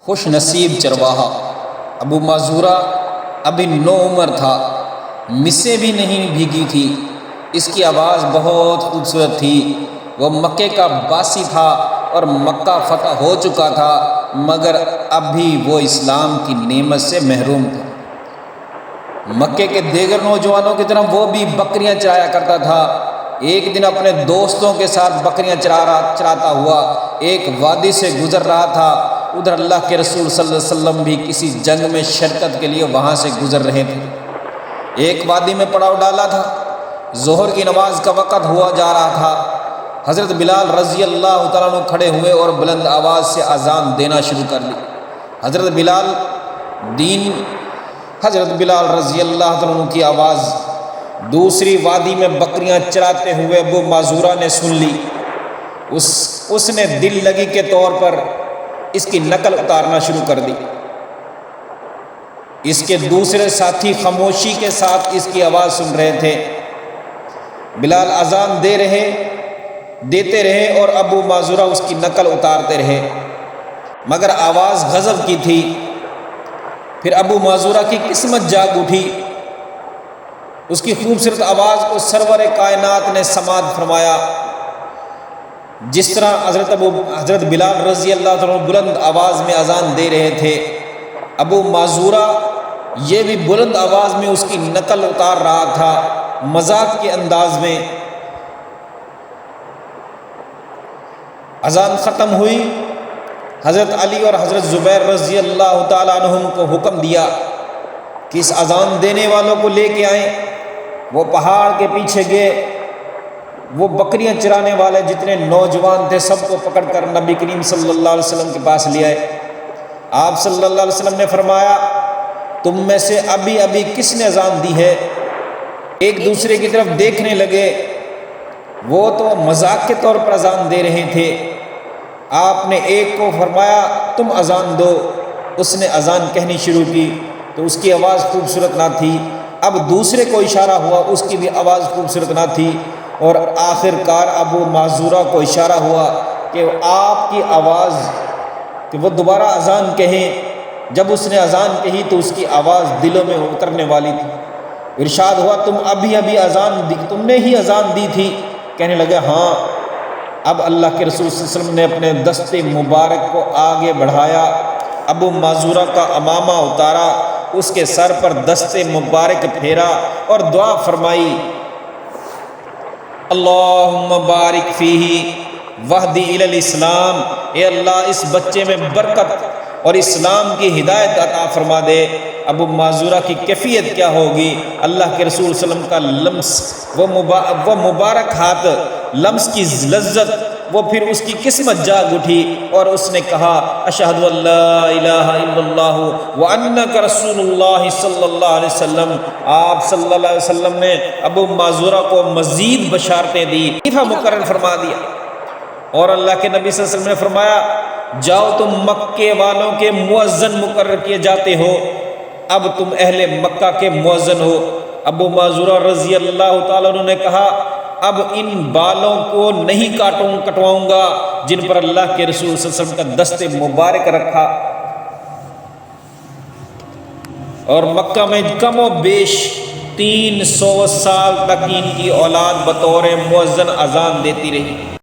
خوش نصیب چرواہا ابو معذورہ ابھی نو عمر تھا، مسیں بھی نہیں بھیگی تھی، اس کی آواز بہت خوبصورت تھی۔ وہ مکے کا باسی تھا اور مکہ فتح ہو چکا تھا، مگر اب بھی وہ اسلام کی نعمت سے محروم تھا۔ مکے کے دیگر نوجوانوں کی طرح وہ بھی بکریاں چرایا کرتا تھا۔ ایک دن اپنے دوستوں کے ساتھ بکریاں چراتا ہوا ایک وادی سے گزر رہا تھا۔ ادھر اللہ کے رسول صلی اللہ علیہ وسلم بھی کسی جنگ میں شرکت کے لیے وہاں سے گزر رہے تھے۔ ایک وادی میں پڑاؤ ڈالا تھا، ظہر کی نماز کا وقت ہوا جا رہا تھا۔ حضرت بلال رضی اللہ تعالیٰ عنہ کھڑے ہوئے اور بلند آواز سے اذان دینا شروع کر دی۔ حضرت بلال رضی اللہ تعالیٰ عنہ کی آواز دوسری وادی میں بکریاں چراتے ہوئے ابو معذورہ نے سن لی۔ اس نے دل لگی کے طور پر اس کی نقل اتارنا شروع کر دی۔ اس کے دوسرے ساتھی خاموشی کے ساتھ اس کی آواز سن رہے تھے۔ بلال اذان دیتے رہے اور ابو معذورہ اس کی نقل اتارتے رہے، مگر آواز غضب کی تھی۔ پھر ابو معذورہ کی قسمت جاگ اٹھی، اس کی خوبصورت آواز کو سرور کائنات نے سماعت فرمایا۔ جس طرح حضرت بلال رضی اللہ عنہ بلند آواز میں اذان دے رہے تھے، ابو معذورہ یہ بھی بلند آواز میں اس کی نقل اتار رہا تھا، مذاق کے انداز میں۔ اذان ختم ہوئی، حضرت علی اور حضرت زبیر رضی اللہ تعالیٰ عنہم کو حکم دیا کہ اس اذان دینے والوں کو لے کے آئیں۔ وہ پہاڑ کے پیچھے گئے، وہ بکریاں چرانے والے جتنے نوجوان تھے سب کو پکڑ کر نبی کریم صلی اللہ علیہ وسلم کے پاس لے آئے۔ آپ صلی اللہ علیہ وسلم نے فرمایا، تم میں سے ابھی کس نے اذان دی ہے؟ ایک دوسرے کی طرف دیکھنے لگے، وہ تو مذاق کے طور پر اذان دے رہے تھے۔ آپ نے ایک کو فرمایا تم اذان دو، اس نے اذان کہنی شروع کی تو اس کی آواز خوبصورت نہ تھی۔ اب دوسرے کو اشارہ ہوا، اس کی بھی آواز خوبصورت نہ تھی، اور آخر کار ابو معذورہ کو اشارہ ہوا کہ آپ کی آواز کہ وہ دوبارہ اذان کہیں۔ جب اس نے اذان کہی تو اس کی آواز دلوں میں اترنے والی تھی۔ ارشاد ہوا تم تم نے ہی اذان دی تھی؟ کہنے لگے ہاں۔ اب اللہ کے رسول صلی اللہ علیہ وسلم نے اپنے دست مبارک کو آگے بڑھایا، ابو معذورہ کا عمامہ اتارا، اس کے سر پر دست مبارک پھیرا اور دعا فرمائی، اللہم بارک فیہ وہدی الی الاسلام، اے اللہ اس بچے میں برکت اور اسلام کی ہدایت عطا فرما دے۔ ابو معذورہ کی کیفیت کیا ہوگی؟ اللہ کے رسول صلی اللہ علیہ وسلم کا لمس، وہ مبارک ہاتھ، لمس کی لذت، وہ پھر اس کی قسمت جاگ اٹھی اور اس نے کہا اشہد ان لا الہ الا اللہ وانک رسول اللہ صلی اللہ علیہ وسلم۔ آپ صلی اللہ علیہ وسلم نے ابو معذورہ کو مزید بشارتیں دی، خلیفہ مقرر فرما دیا، اور اللہ کے نبی صلی اللہ علیہ وسلم نے فرمایا جاؤ تم مکے والوں کے مؤذن مقرر کیے جاتے ہو، اب تم اہل مکہ کے مؤذن ہو۔ ابو معذورہ رضی اللہ تعالیٰ عنہ نے کہا اب ان بالوں کو نہیں کٹواؤں گا جن پر اللہ کے رسول صلی اللہ علیہ وسلم کا دست مبارک رکھا۔ اور مکہ میں کم و بیش 300 سال تک ان کی اولاد بطور مؤذن اذان دیتی رہی۔